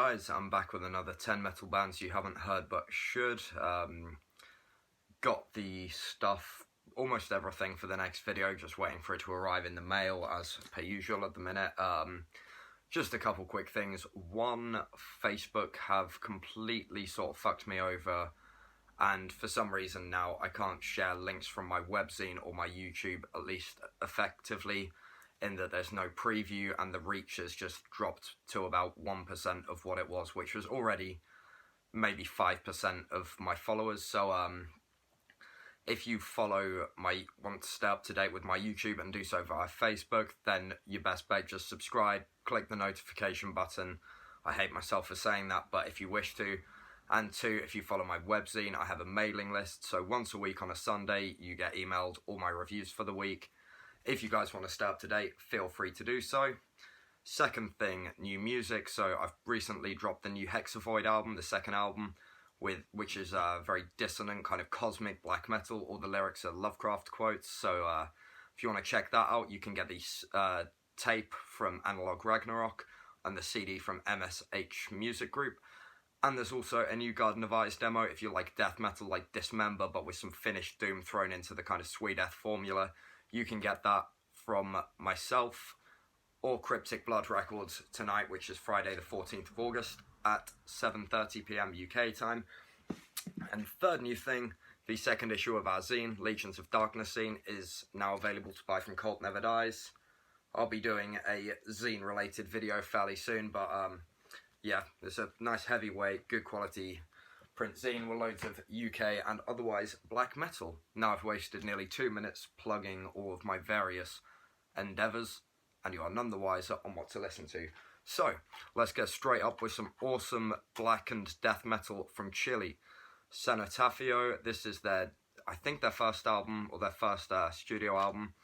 guys, I'm back with another 10 metal bands you haven't heard but should. Got the stuff, almost everything for the next video, just waiting for it to arrive in the mail as per usual at the minute. Just a couple quick things. One, Facebook have completely sort of fucked me over, and for some reason now I can't share links from my webzine or my YouTube, at least effectively, in that there's no preview, and the reach has just dropped to about 1% of what it was, which was already maybe 5% of my followers. So if you want to stay up to date with my YouTube and do so via Facebook, then your best bet, just subscribe, click the notification button. I hate myself for saying that, but if you wish to. And two, if you follow my webzine, I have a mailing list, so once a week on a Sunday you get emailed all my reviews for the week. If you guys want to stay up to date, feel free to do so. Second thing, new music. So I've recently dropped the new Häxenzijrkell album, the second album, which is very dissonant, kind of cosmic black metal. All the lyrics are Lovecraft quotes. So if you want to check that out, you can get the tape from Analog Ragnarok and the CD from MSH Music Group. And there's also a new Garden of Ice demo if you like death metal, like Dismember, but with some finished doom thrown into the kind of sweet death formula. You can get that from myself or Cryptic Blood Records tonight, which is Friday the 14th of August at 7:30 PM UK time. And third new thing, the second issue of our zine, Legions of Darkness zine, is now available to buy from Cult Never Dies. I'll be doing a zine related video fairly soon, but yeah, it's a nice heavyweight, good quality print zine with loads of UK and otherwise black metal. Now I've wasted nearly 2 minutes plugging all of my various endeavours, and you are none the wiser on what to listen to. So, let's get straight up with some awesome Blackened death metal from Chile. Cenotafio, this is I think their first album, or their first studio album.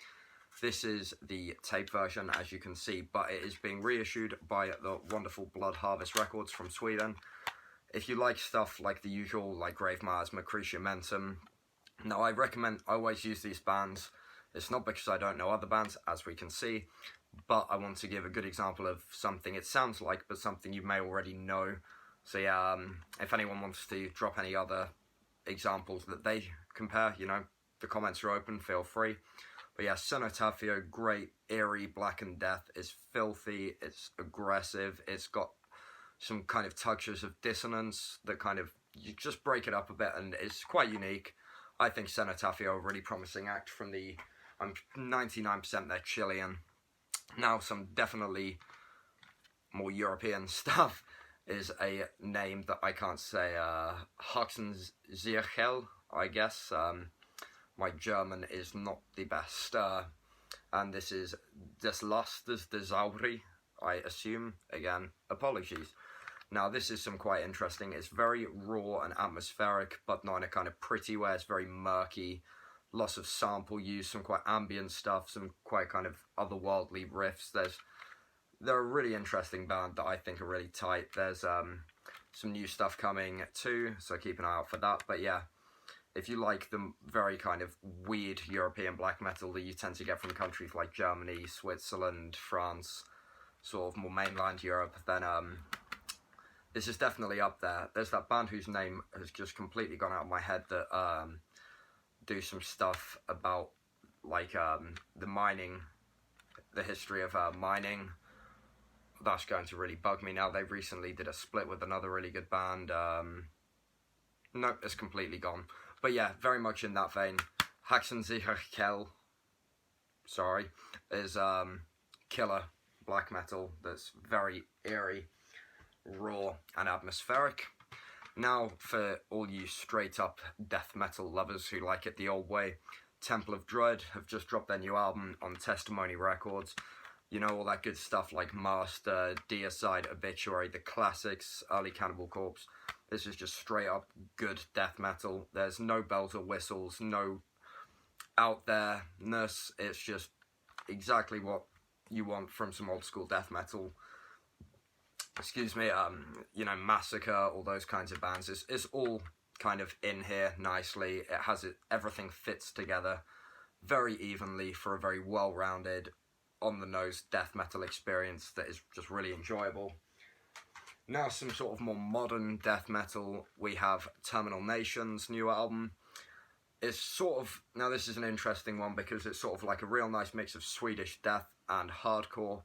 This is the tape version, as you can see, but it is being reissued by the wonderful Blood Harvest Records from Sweden. If you like stuff like the usual, like Gravemares, Mentum, now I always use these bands. It's not because I don't know other bands, as we can see, but I want to give a good example of something it sounds like, but something you may already know. So yeah, if anyone wants to drop any other examples that they compare, you know, the comments are open, feel free. But yeah, Cenotafio, great, eerie, blackened death. It's filthy, it's aggressive, it's got some kind of touches of dissonance that kind of, you just break it up a bit, and it's quite unique. I think Cenotafio, a really promising act from I'm 99% they're Chilean. Now some definitely more European stuff is a name that I can't say, Huttons Zirchel, I guess. My German is not the best. And this is Des Lastes des Auri, I assume. Again, apologies. Now this is some quite interesting. It's very raw and atmospheric, but not in a kind of pretty way. It's very murky. Lots of sample use, some quite ambient stuff, some quite kind of otherworldly riffs. They're a really interesting band that I think are really tight. There's some new stuff coming too, so keep an eye out for that. But yeah, if you like the very kind of weird European black metal that you tend to get from countries like Germany, Switzerland, France, sort of more mainland Europe, then this is definitely up there. There's that band whose name has just completely gone out of my head that do some stuff about like the history of mining. That's going to really bug me now. They recently did a split with another really good band. Nope, it's completely gone. But yeah, very much in that vein. Häxenzijrkell, sorry, is killer black metal that's very eerie, raw and atmospheric. Now for all you straight up death metal lovers who like it the old way, Temple of Druid have just dropped their new album on Testimony Records. You know, all that good stuff like Master, Deicide, Obituary, the classics, early Cannibal Corpse. This is just straight up good death metal. There's no bells or whistles, no out there-ness. It's just exactly what you want from some old school death metal. Excuse me, you know, Massacre, all those kinds of bands. It's all kind of in here nicely. Everything fits together very evenly for a very well-rounded, on-the-nose death metal experience that is just really enjoyable. Now some sort of more modern death metal. We have Terminal Nation's new album. It's sort of, now this is an interesting one because it's sort of like a real nice mix of Swedish death and hardcore.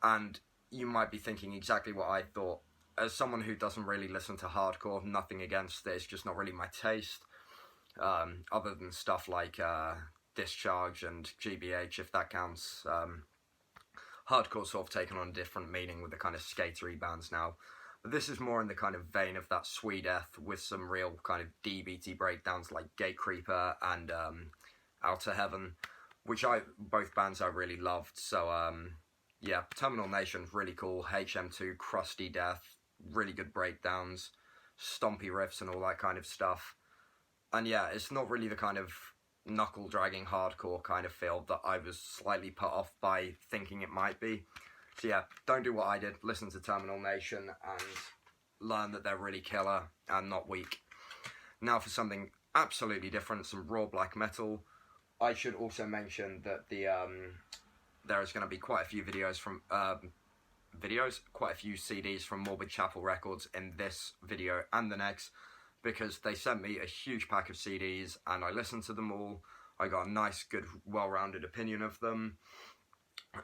And you might be thinking exactly what I thought. As someone who doesn't really listen to hardcore, nothing against it, it's just not really my taste. Other than stuff like Discharge and GBH, if that counts. Hardcore's sort of taken on a different meaning with the kind of skatery bands now. But this is more in the kind of vein of that Swedeth with some real kind of DBT breakdowns like Gatecreeper and Outer Heaven, which both bands I really loved. So yeah, Terminal Nation's really cool. HM2, crusty death, really good breakdowns, stompy riffs and all that kind of stuff. And yeah, it's not really the kind of knuckle-dragging hardcore kind of feel that I was slightly put off by thinking it might be. So yeah, don't do what I did. Listen to Terminal Nation and learn that they're really killer and not weak. Now for something absolutely different, some raw black metal. I should also mention that there is going to be quite a few videos from quite a few CDs from Morbid Chapel Records in this video and the next, because they sent me a huge pack of CDs and I listened to them all. I got a nice, good, well-rounded opinion of them,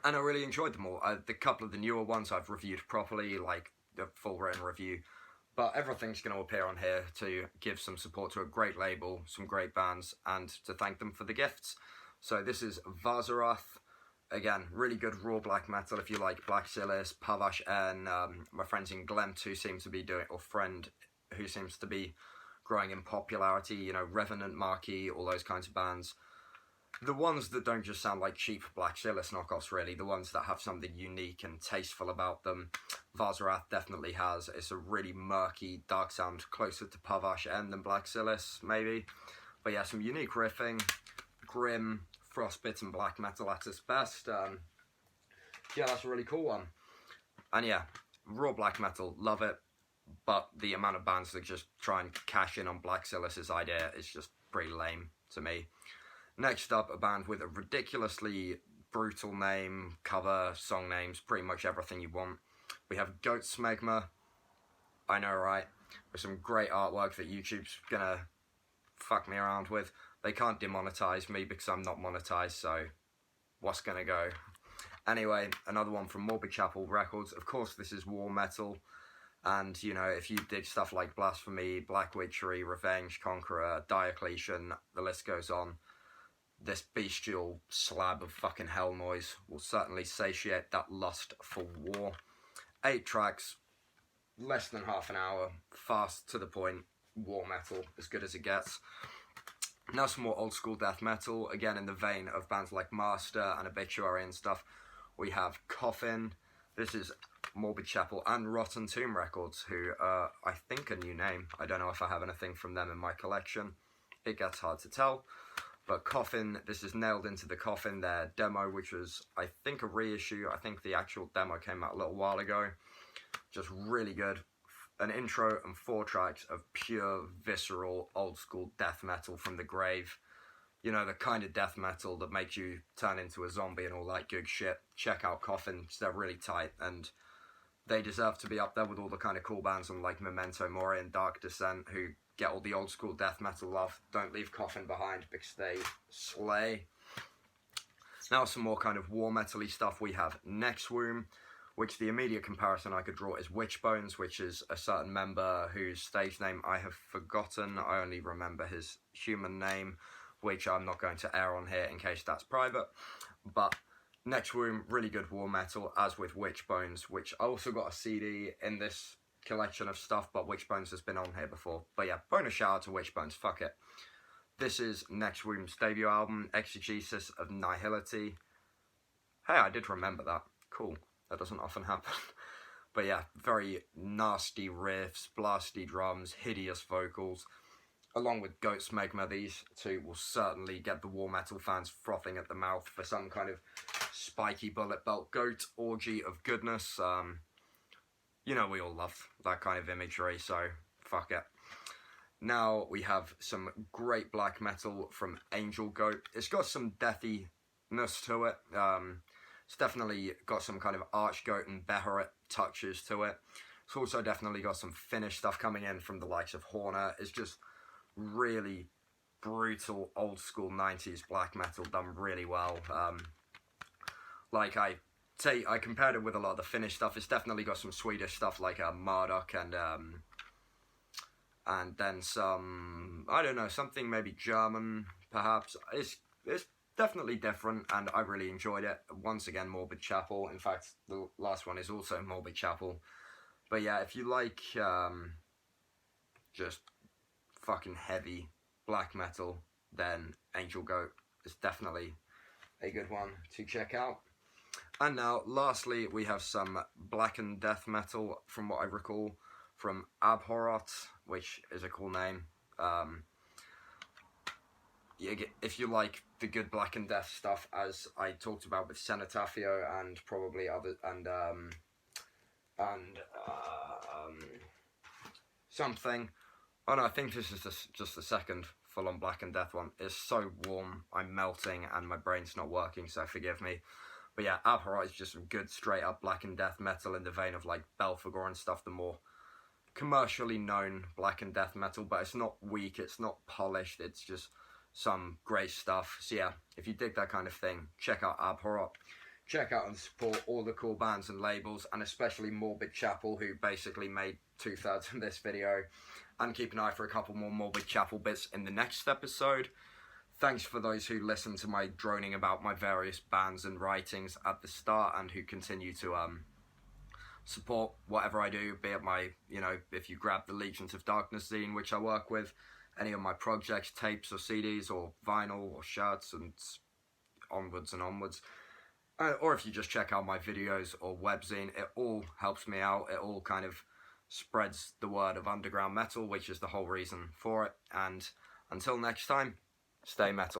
and I really enjoyed them all. The couple of the newer ones I've reviewed properly, like the full written review, but everything's going to appear on here to give some support to a great label, some great bands, and to thank them for the gifts. So this is Vazerath. Again, really good raw black metal if you like Black Silis, Pavash N, my friends in Glemt who seem to be doing, or friend who seems to be growing in popularity, you know, Revenant, Marquee, all those kinds of bands. The ones that don't just sound like cheap Black Silis knockoffs, really, the ones that have something unique and tasteful about them. Vazerath definitely has. It's a really murky, dark sound, closer to Pavash N than Black Silis, maybe. But yeah, some unique riffing, grim, frostbitten black metal at its best. Yeah, that's a really cool one. And yeah, raw black metal, love it. But the amount of bands that just try and cash in on Black Silis's idea is just pretty lame to me. Next up, a band with a ridiculously brutal name, cover, song names, pretty much everything you want. We have Goatsmegma. I know, right? With some great artwork that YouTube's gonna fuck me around with. They can't demonetize me because I'm not monetized, so what's gonna go? Anyway, another one from Morbid Chapel Records. Of course, this is war metal. And, you know, if you dig stuff like Blasphemy, Black Witchery, Revenge, Conqueror, Diocletian, the list goes on, this bestial slab of fucking hell noise will certainly satiate that lust for war. 8 tracks, less than half an hour, fast to the point, war metal, as good as it gets. Now some more old school death metal, again in the vein of bands like Master and Obituary and stuff. We have Coffin. This is Morbid Chapel and Rotten Tomb Records, who I think a new name. I don't know if I have anything from them in my collection. It gets hard to tell. But Coffin, this is Nailed Into the Coffin, their demo, which was, I think, a reissue. I think the actual demo came out a little while ago. Just really good. An intro and 4 tracks of pure, visceral, old-school death metal from the grave. You know, the kind of death metal that makes you turn into a zombie and all that good shit. Check out Coffin, they're really tight, and they deserve to be up there with all the kind of cool bands on like Memento Mori and Dark Descent who get all the old school death metal love. Don't leave Coffin behind because they slay. Now some more kind of war metal-y stuff. We have Nexwomb, which the immediate comparison I could draw is Witchbones, which is a certain member whose stage name I have forgotten. I only remember his human name, which I'm not going to air on here in case that's private. But Nexwomb, really good war metal, as with Witchbones, which I also got a CD in this collection of stuff, but Witchbones has been on here before. But yeah, bonus shout out to Witchbones, fuck it. This is Nexwomb's debut album, Exegesis of Nihility. Hey, I did remember that. Cool. That doesn't often happen. But yeah, very nasty riffs, blasty drums, hideous vocals. Along with Goatsmegma, these two will certainly get the war metal fans frothing at the mouth for some kind of spiky bullet belt goat orgy of goodness. You know, we all love that kind of imagery, so fuck it. Now we have some great black metal from Angelgoat. It's got some deathiness to it. It's definitely got some kind of Archgoat and Abhorrot touches to it. It's also definitely got some finished stuff coming in from the likes of Horner. It's just really brutal, old school 90s black metal done really well. Like I compared it with a lot of the Finnish stuff. It's definitely got some Swedish stuff like Marduk and then some, I don't know, something maybe German perhaps. It's definitely different, and I really enjoyed it. Once again, Morbid Chapel. In fact, the last one is also Morbid Chapel. But yeah, if you like just fucking heavy black metal, then Angelgoat is definitely a good one to check out. And now, lastly, we have some Blackened death metal, from what I recall, from Abhorrot, which is a cool name. If you like the good Blackened death stuff, as I talked about with Cenotafio and probably other something. Oh no, I think this is just the second full-on Blackened death one. It's so warm, I'm melting, and my brain's not working, so forgive me. But yeah, Abhorrot is just some good straight-up Blackened death metal in the vein of like Belphegor and stuff, the more commercially known Blackened death metal. But it's not weak, it's not polished, it's just some great stuff. So yeah, if you dig that kind of thing, check out Abhorrot. Check out and support all the cool bands and labels, and especially Morbid Chapel, who basically made 2/3 of this video. And keep an eye for a couple more Morbid Chapel bits in the next episode. Thanks for those who listen to my droning about my various bands and writings at the start, and who continue to support whatever I do, be it my, if you grab the Legions of Darkness zine, which I work with, any of my projects, tapes or CDs or vinyl or shirts and onwards and onwards. Or if you just check out my videos or webzine, it all helps me out. It all kind of spreads the word of underground metal, which is the whole reason for it. And until next time, stay metal.